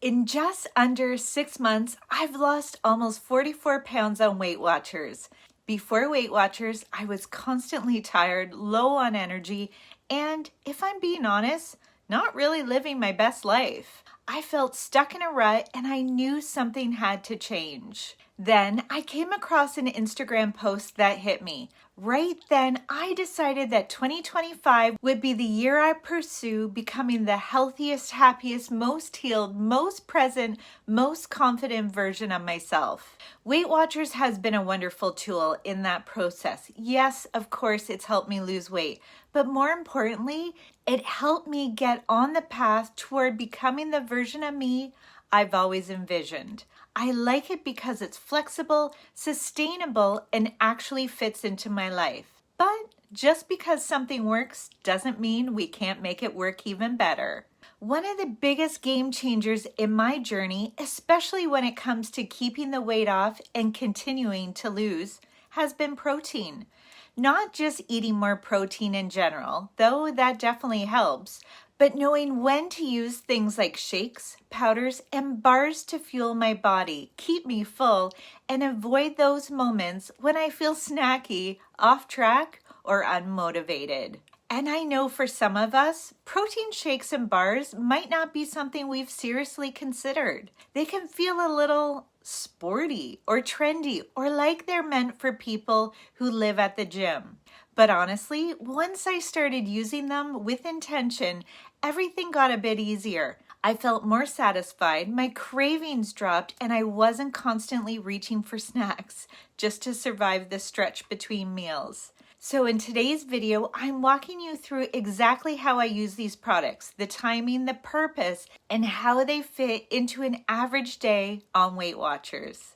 In just under 6 months, I've lost almost 44 pounds on Weight Watchers. Before Weight Watchers, I was constantly tired, low on energy, and if I'm being honest, not really living my best life. I felt stuck in a rut and I knew something had to change. Then I came across an Instagram post that hit me. Right then, I decided that 2025 would be the year I pursue becoming the healthiest, happiest, most healed, most present, most confident version of myself. Weight Watchers has been a wonderful tool in that process. Yes, of course, it's helped me lose weight, but more importantly, it helped me get on the path toward becoming the version of me I've always envisioned. I like it because it's flexible, sustainable, and actually fits into my life. But just because something works doesn't mean we can't make it work even better. One of the biggest game changers in my journey, especially when it comes to keeping the weight off and continuing to lose, has been protein. Not just eating more protein in general, though that definitely helps, but knowing when to use things like shakes, powders, and bars to fuel my body, keep me full, and avoid those moments when I feel snacky, off track, or unmotivated. And I know for some of us, protein shakes and bars might not be something we've seriously considered. They can feel a little sporty or trendy or like they're meant for people who live at the gym. But honestly, once I started using them with intention, everything got a bit easier. I felt more satisfied, my cravings dropped, and I wasn't constantly reaching for snacks just to survive the stretch between meals. So in today's video, I'm walking you through exactly how I use these products, the timing, the purpose, and how they fit into an average day on Weight Watchers.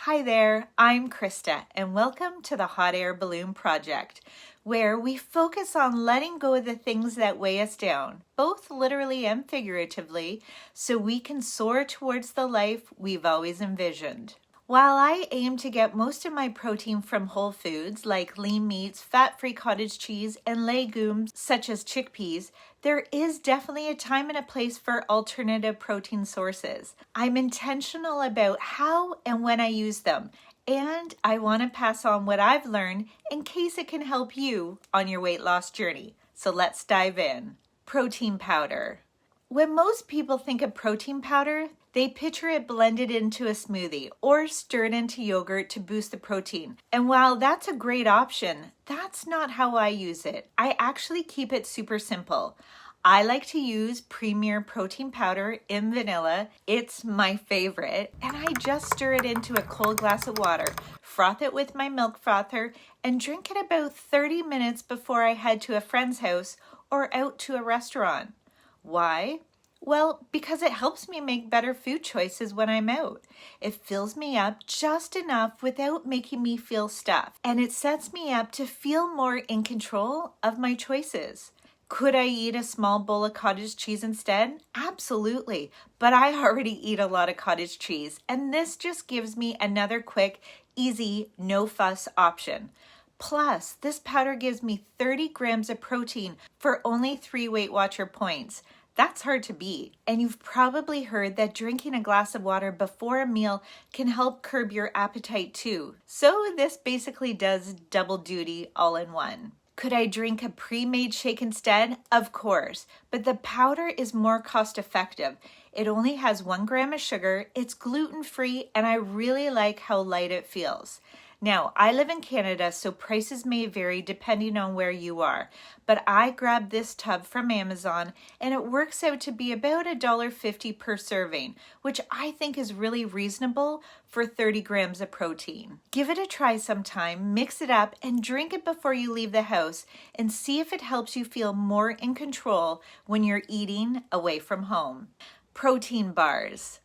Hi there, I'm Krista, and welcome to the Hot Air Balloon Project, where we focus on letting go of the things that weigh us down, both literally and figuratively, so we can soar towards the life we've always envisioned. While I aim to get most of my protein from whole foods like lean meats, fat-free cottage cheese, and legumes such as chickpeas, there is definitely a time and a place for alternative protein sources. I'm intentional about how and when I use them, and I want to pass on what I've learned in case it can help you on your weight loss journey. So let's dive in. Protein powder. When most people think of protein powder, they picture it blended into a smoothie or stirred into yogurt to boost the protein. And while that's a great option, that's not how I use it. I actually keep it super simple. I like to use Premier protein powder in vanilla. It's my favorite. And I just stir it into a cold glass of water, froth it with my milk frother, and drink it about 30 minutes before I head to a friend's house or out to a restaurant. Why? Well, because it helps me make better food choices when I'm out. It fills me up just enough without making me feel stuffed, and it sets me up to feel more in control of my choices. Could I eat a small bowl of cottage cheese instead? Absolutely, but I already eat a lot of cottage cheese, and this just gives me another quick, easy, no-fuss option. Plus, this powder gives me 30 grams of protein for only 3 Weight Watcher points. That's hard to beat. And you've probably heard that drinking a glass of water before a meal can help curb your appetite too. So this basically does double duty all in one. Could I drink a pre-made shake instead? Of course, but the powder is more cost effective. It only has 1 gram of sugar, it's gluten-free, and I really like how light it feels. Now, I live in Canada, so prices may vary depending on where you are, but I grabbed this tub from Amazon and it works out to be about $1.50 per serving, which I think is really reasonable for 30 grams of protein. Give it a try sometime, mix it up, and drink it before you leave the house and see if it helps you feel more in control when you're eating away from home. Protein bars.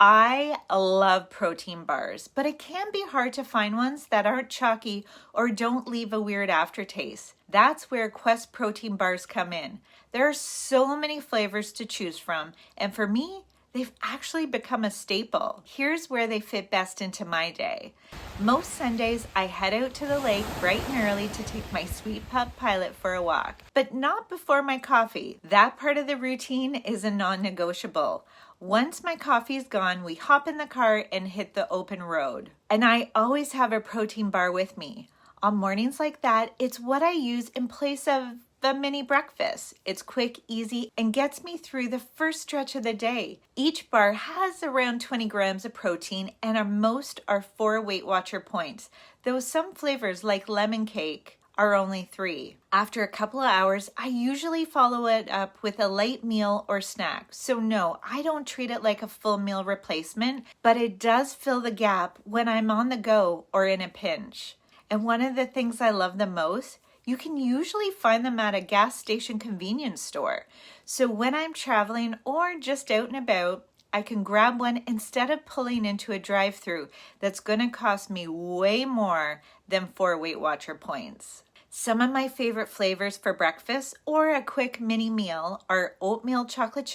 I love protein bars, but it can be hard to find ones that aren't chalky or don't leave a weird aftertaste. That's where Quest protein bars come in. There are so many flavors to choose from, and for me, they've actually become a staple. Here's where they fit best into my day. Most Sundays, I head out to the lake bright and early to take my sweet pup Pilot for a walk, but not before my coffee. That part of the routine is a non-negotiable. Once my coffee's gone, we hop in the car and hit the open road. And I always have a protein bar with me. On mornings like that, it's what I use in place of the mini breakfast. It's quick, easy, and gets me through the first stretch of the day. Each bar has around 20 grams of protein, and most are 4 Weight Watcher points, though some flavors like lemon cake are only 3. After a couple of hours, I usually follow it up with a light meal or snack. So no, I don't treat it like a full meal replacement, but it does fill the gap when I'm on the go or in a pinch. And one of the things I love the most, you can usually find them at a gas station convenience store. So when I'm traveling or just out and about, I can grab one instead of pulling into a drive-thru that's going to cost me way more than 4 Weight Watcher points. Some of my favorite flavors for breakfast or a quick mini meal are oatmeal chocolate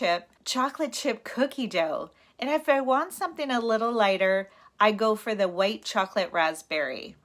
chip cookie dough, and if I want something a little lighter, I go for the white chocolate raspberry.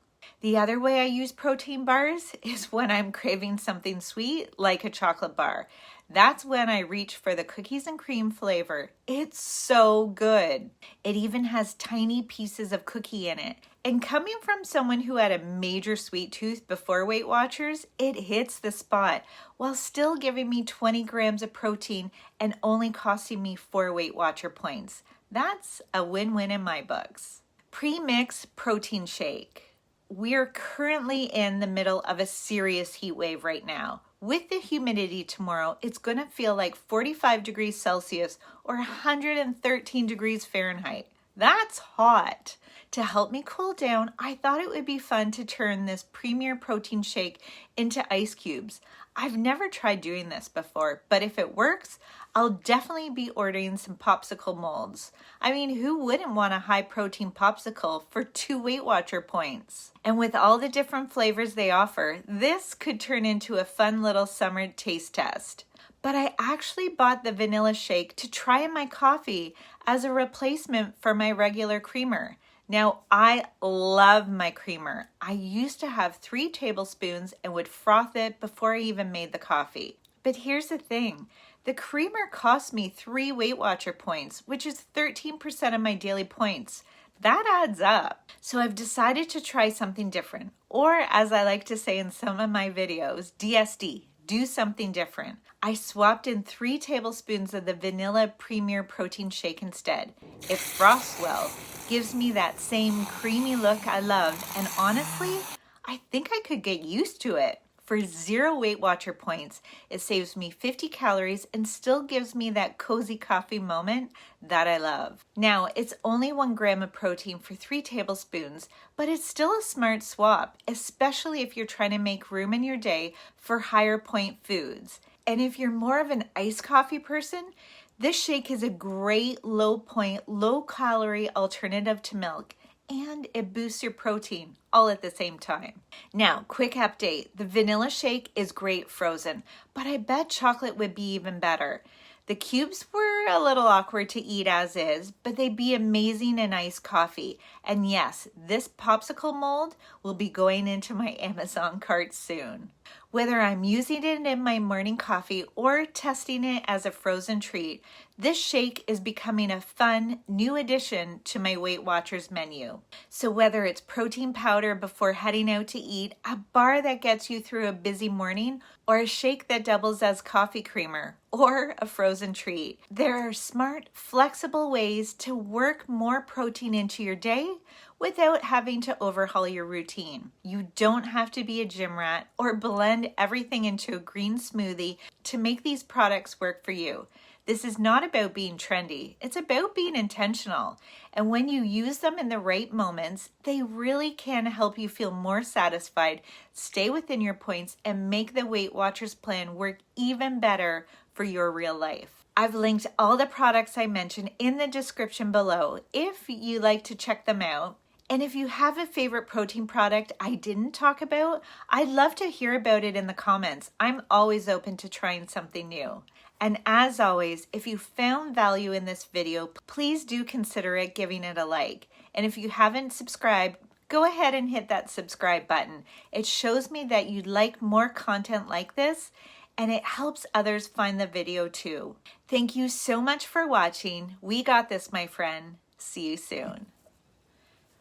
The other way I use protein bars is when I'm craving something sweet, like a chocolate bar. That's when I reach for the cookies and cream flavor. It's so good. It even has tiny pieces of cookie in it. And coming from someone who had a major sweet tooth before Weight Watchers, it hits the spot while still giving me 20 grams of protein and only costing me 4 Weight Watcher points. That's a win-win in my books. Pre-mix protein shake. We're currently in the middle of a serious heat wave right now. With the humidity tomorrow, it's going to feel like 45 degrees Celsius or 113 degrees Fahrenheit. That's hot. To help me cool down, I thought it would be fun to turn this Premier Protein Shake into ice cubes. I've never tried doing this before, but if it works, I'll definitely be ordering some popsicle molds. I mean, who wouldn't want a high protein popsicle for 2 Weight Watcher points? And with all the different flavors they offer, this could turn into a fun little summer taste test. But I actually bought the vanilla shake to try in my coffee as a replacement for my regular creamer. Now, I love my creamer. I used to have 3 tablespoons and would froth it before I even made the coffee. But here's the thing. The creamer cost me 3 Weight Watcher points, which is 13% of my daily points. That adds up. So I've decided to try something different, or as I like to say in some of my videos, DSD, do something different. I swapped in 3 tablespoons of the vanilla Premier Protein Shake instead. It froths well, gives me that same creamy look I loved, and honestly, I think I could get used to it. For 0 Weight Watcher points, it saves me 50 calories and still gives me that cozy coffee moment that I love. Now, it's only 1 gram of protein for 3 tablespoons, but it's still a smart swap, especially if you're trying to make room in your day for higher point foods. And if you're more of an iced coffee person, this shake is a great low point, low calorie alternative to milk, and it boosts your protein all at the same time. Now, quick update. The vanilla shake is great frozen, but I bet chocolate would be even better. The cubes were a little awkward to eat as is, but they'd be amazing in iced coffee. And yes, this popsicle mold will be going into my Amazon cart soon. Whether I'm using it in my morning coffee or testing it as a frozen treat, this shake is becoming a fun new addition to my Weight Watchers menu. So whether it's protein powder before heading out to eat, a bar that gets you through a busy morning, or a shake that doubles as coffee creamer, or a frozen treat, there are smart, flexible ways to work more protein into your day without having to overhaul your routine. You don't have to be a gym rat or blend everything into a green smoothie to make these products work for you. This is not about being trendy. It's about being intentional. And when you use them in the right moments, they really can help you feel more satisfied, stay within your points, and make the Weight Watchers plan work even better for your real life. I've linked all the products I mentioned in the description below if you like to check them out. And if you have a favorite protein product I didn't talk about, I'd love to hear about it in the comments. I'm always open to trying something new. And as always, if you found value in this video, please do consider giving it a like. And if you haven't subscribed, go ahead and hit that subscribe button. It shows me that you'd like more content like this, and it helps others find the video too. Thank you so much for watching. We got this, my friend. See you soon.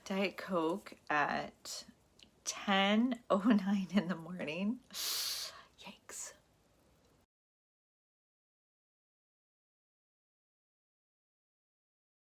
Diet Coke at 10:09 in the morning.